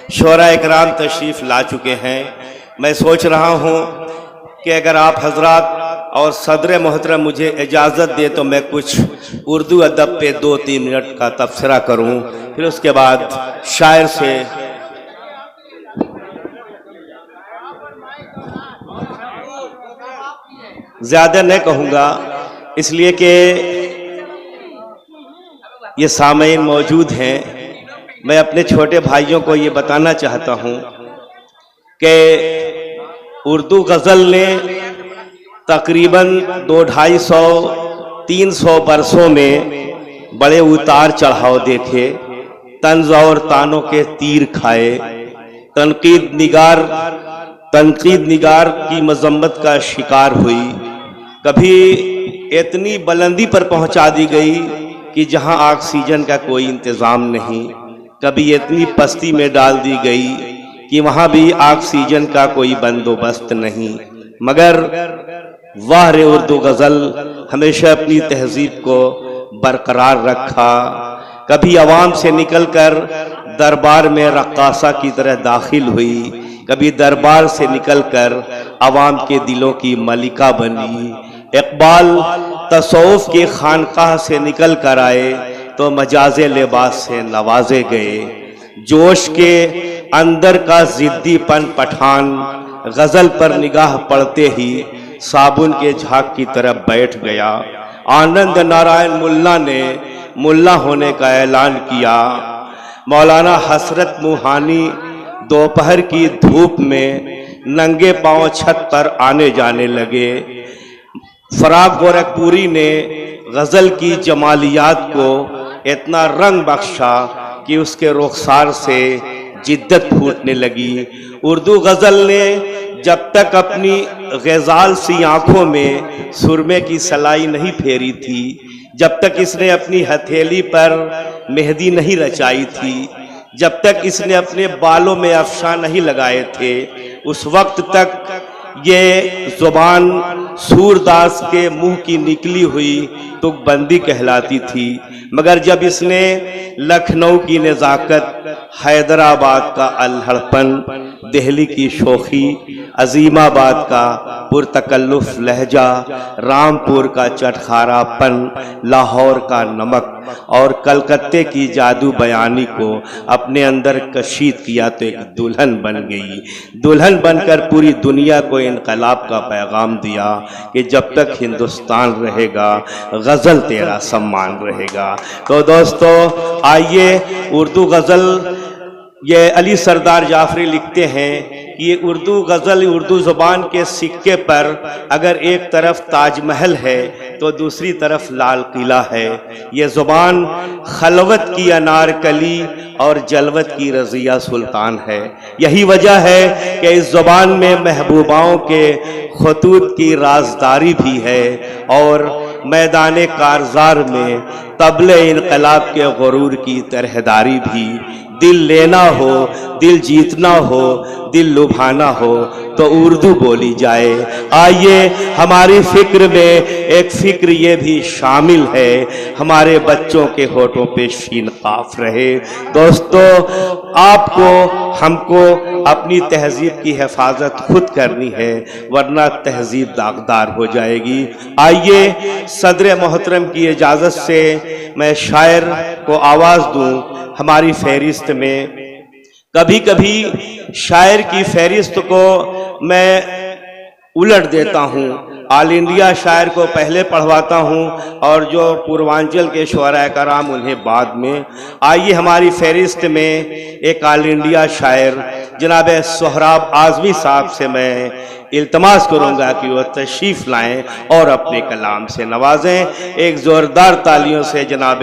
शोरा इकराम तशरीफ़ ला चुके हैं। मैं सोच रहा हूँ कि अगर आप हजरात और सदर मोहतरम मुझे इजाज़त दे तो मैं कुछ उर्दू अदब पे 2-3 मिनट का तबसरा करूँ, फिर उसके बाद शायर से ज़्यादा नहीं कहूँगा, इसलिए कि ये सामईन मौजूद हैं। मैं अपने छोटे भाइयों को ये बताना चाहता हूँ कि उर्दू गज़ल ने तकरीबन 200-250-300 बरसों में बड़े उतार चढ़ाव देखे, तंज़ और तानों के तीर खाए, तनकीद निगार की मजम्मत का शिकार हुई। कभी इतनी बुलंदी पर पहुंचा दी गई कि जहां ऑक्सीजन का कोई इंतज़ाम नहीं, कभी इतनी पस्ती में डाल दी गई कि वहां भी ऑक्सीजन का कोई बंदोबस्त नहीं। मगर वाह रे उर्दू गज़ल हमेशा अपनी तहजीब को बरकरार रखा। कभी अवाम से निकलकर दरबार में रक्कासा की तरह दाखिल हुई, कभी दरबार से निकलकर अवाम के दिलों की मलिका बनी। इकबाल तसव्वुफ़ की खानकाह से निकल कर आए तो मजाजे लिबास से नवाजे गए। जोश के अंदर का जिद्दीपन पठान गज़ल पर निगाह पड़ते ही साबुन के झाग की तरफ बैठ गया। आनंद नारायण मुल्ला ने मुल्ला होने का ऐलान किया। मौलाना हसरत मुहानी दोपहर की धूप में नंगे पांव छत पर आने जाने लगे। फराग गोरखपुरी ने गज़ल की जमालियात को इतना रंग बख्शा कि उसके रुखसार से जिद्दत फूटने लगी। उर्दू गज़ल ने जब तक अपनी ग़ज़ाल सी आँखों में सुरमे की सलाई नहीं फेरी थी, जब तक इसने अपनी हथेली पर मेहंदी नहीं रचाई थी, जब तक इसने अपने बालों में अफशान नहीं लगाए थे, उस वक्त तक ये ज़ुबान सूरदास के मुंह की निकली हुई तुकबंदी कहलाती थी। मगर जब इसने लखनऊ की नज़ाकत, हैदराबाद का अल्हड़पन, दिल्ली की शोखी, अजीमाबाद का पुरतकल्लुफ़ लहजा, रामपुर का चटखारापन, लाहौर का नमक और कलकत्ते की जादू बयानी को अपने अंदर कशीद किया तो एक दुल्हन बन गई। दुल्हन बनकर पूरी दुनिया को इनकलाब का पैगाम दिया कि जब तक हिंदुस्तान रहेगा गज़ल तेरा सम्मान रहेगा। तो दोस्तों आइए, उर्दू गज़ल ये अली सरदार जाफरी लिखते हैं कि ये उर्दू गज़ल उर्दू ज़ुबान के सिक्के पर अगर एक तरफ ताजमहल है तो दूसरी तरफ लाल किला है। ये ज़ुबान खलवत की अनारकली और जलवत की रज़िया सुल्तान है। यही वजह है कि इस ज़ुबान में महबूबाओं के खतूत की राजदारी भी है और मैदान कारज़ार में तबले इनकलाब के गुरूर की तरहदारी भी। दिल लेना हो, दिल जीतना हो, दिल लुभाना हो तो उर्दू बोली जाए। आइए, हमारी फिक्र में एक फिक्र ये भी शामिल है, हमारे बच्चों के होठों पे शीन काफ रहे। दोस्तों आपको हमको अपनी तहजीब की हिफाजत खुद करनी है, वरना तहजीब दागदार हो जाएगी। आइए, सदर मोहतरम की इजाज़त से मैं शायर को आवाज़ दूँ। हमारी फहरिस्त में कभी कभी शायर की फहरिस्त को मैं उलट देता हूँ, ऑल इंडिया शायर को पहले पढ़वाता हूँ और जो पूर्वांचल के शुअरा कराम उन्हें बाद में। आइए, हमारी फहरिस्त में एक ऑल इंडिया शायर जनाब सोहराब आज़मी साहब से मैं इल्तमास करूँगा कि वह तशरीफ़ लाएँ और अपने कलाम से नवाजें। एक ज़ोरदार तालियों से जनाब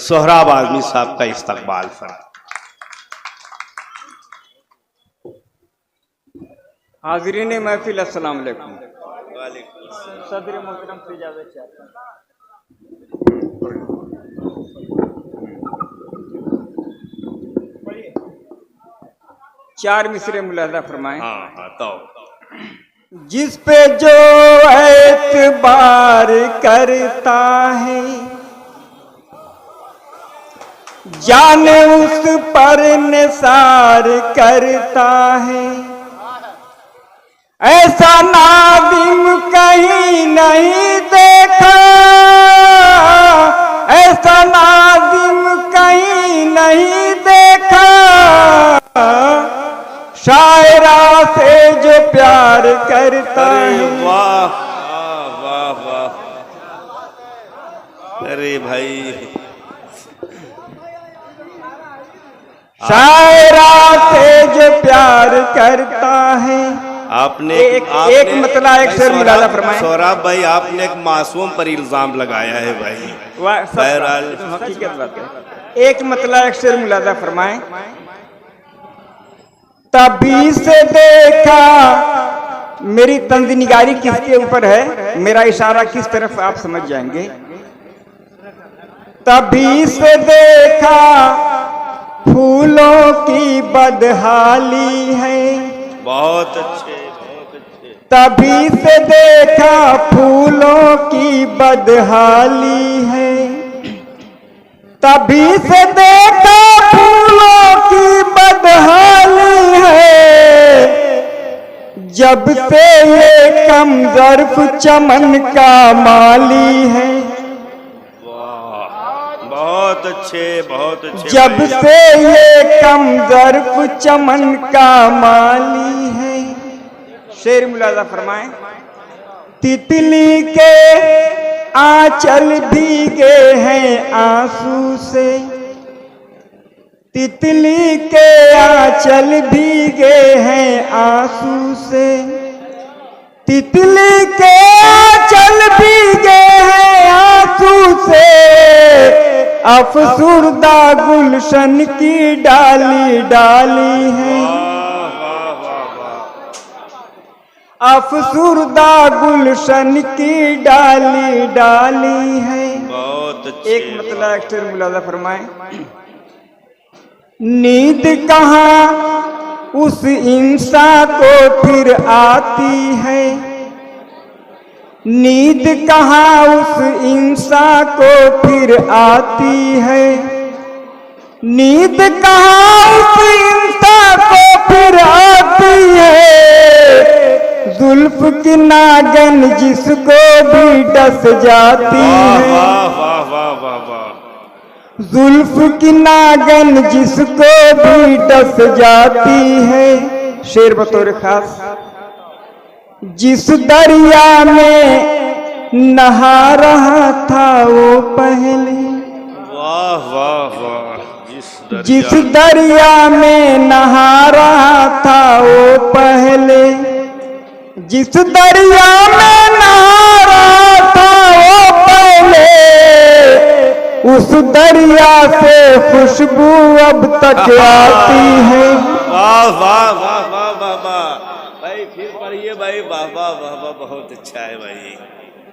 सोहराब आज़मी साहब का इस्तकबाल फरमाएं। हाज़रीन महफिल, अस्सलाम वालेकुम। सदर मोहतरम से इजाज़त चाहता हूं। 4 मिसरे मुलाहज़ा फरमाएं। हाँ तो जिस पे जो एतबार करता है, जाने उस पर निसार करता है, ऐसा नादिम कहीं नहीं देखा, ऐसा नादिम कहीं नहीं देखा, शायरा से जो प्यार करता अरे है। वाह वाह वाह, अरे भाई शायरा से जो प्यार करता है। आपने एक मतला एक शेर मुलाजा फरमाएं। सौराब भाई, आपने एक मासूम पर इल्जाम लगाया है भाई। बहरहाल हकीकत बात है। एक मतला एक शेर मुलाजा फरमाएं। तभी से देखा, मेरी तंजनिगारी किसके ऊपर है, मेरा इशारा किस तरफ आप समझ जाएंगे। तभी से देखा फूलों की बदहाली है, बहुत अच्छे बहुत अच्छे। तभी से देखा फूलों की बदहाली है, तभी से देखा फूलों की बदहाली है, जब से ये कम ज़र्फ चमन का माली है। बहुत अच्छे बहुत अच्छे। जब से ये कम ज़र्फ चमन का माली है। शेर मुलाजा फरमाएं। तितली के आंचल भीगे हैं आंसू से, तितली के आंचल भीगे हैं आंसू से, तितली के आंचल भीगे हैं आंसू से, अफसुरदा गुलशन की डाली डाली है, अफसुरदा गुलशन की डाली डाली है। बहुत अच्छे। एक मतलब एक्टर मुलाजा फरमाएं। नींद कहाँ उस इंसान को फिर आती है, नींद कहाँ उस इंसान को फिर आती है, नींद कहाँ उस इंसान को फिर आती है, जुल्फ की नागन जिसको भी डस जाती है, वाह वाह वाह वाह वाह। जुल्फ की नागन जिसको भी डस जाती है। शेर बतौर खास। जिस दरिया में नहा रहा था वो पहले, वाह वाह वाह। जिस दरिया में नहा रहा था वो पहले, जिस दरिया में नहा रहा था वो पहले, उस दरिया से खुशबू अब तक आती है। वाह वाह वाह वाह वाह वाह भाई, फिर पढ़िए भाई। वाह वाह वाह वाह, बहुत अच्छा है भाई।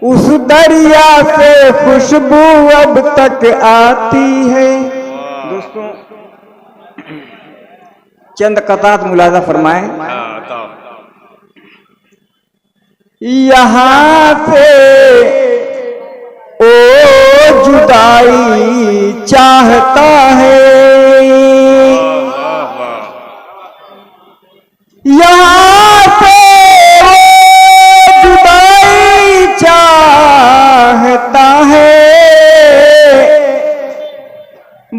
उस दरिया से खुशबू अब तक आती है। दोस्तों चंद कतात मुलाजा फरमाएं। यहाँ से ओ जुदाई चाहता है, यहाँ से ओ जुदाई चाहता है,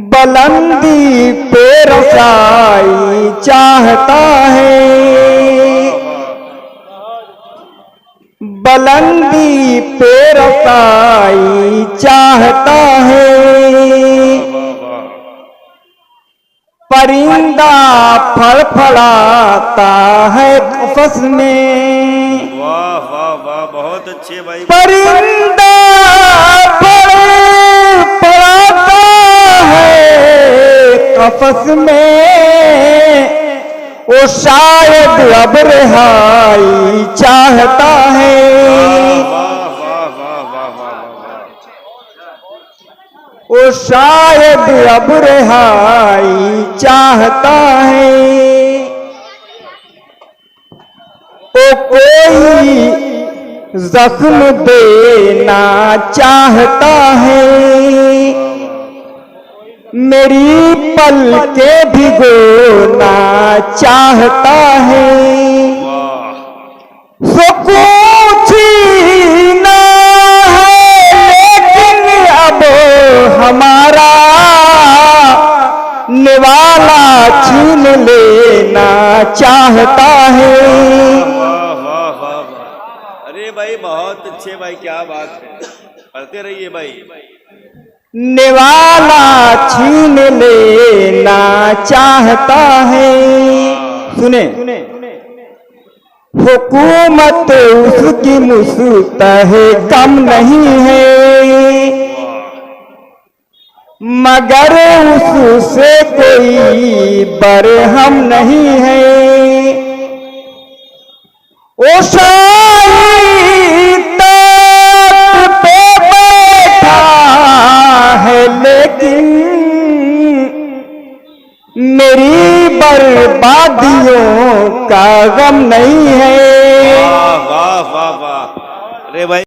बुलंदी पे रसाई चाहता है, बुलंदी पे रसाई चाहता है, परिंदा फड़फड़ाता है कफस में। वाह वाह वाह, बहुत अच्छे भाई। परिंदा फड़फड़ाता है कफस में, वो शायद अब रिहाई चाहता है, वो शायद अब रिहाई चाहता है। वो कोई जख्म देना चाहता है, मेरी पल के भिगोना चाहता है। सुकून छीना है लेकिन अब हमारा निवाला छीन लेना चाहता है। वाह वाह वाह वाह। अरे भाई बहुत अच्छे भाई, क्या बात है, पढ़ते रहिए भाई। निवाला छीन लेना चाहता है। सुने, हुकूमत उसकी मुस्तहे कम नहीं है, मगर उससे कोई बरहम नहीं है। ओ शाही तख्त पे बैठा है लेकिन मेरी बर्बादियों का गम नहीं है। वाह वाह वाह वाह। अरे भाई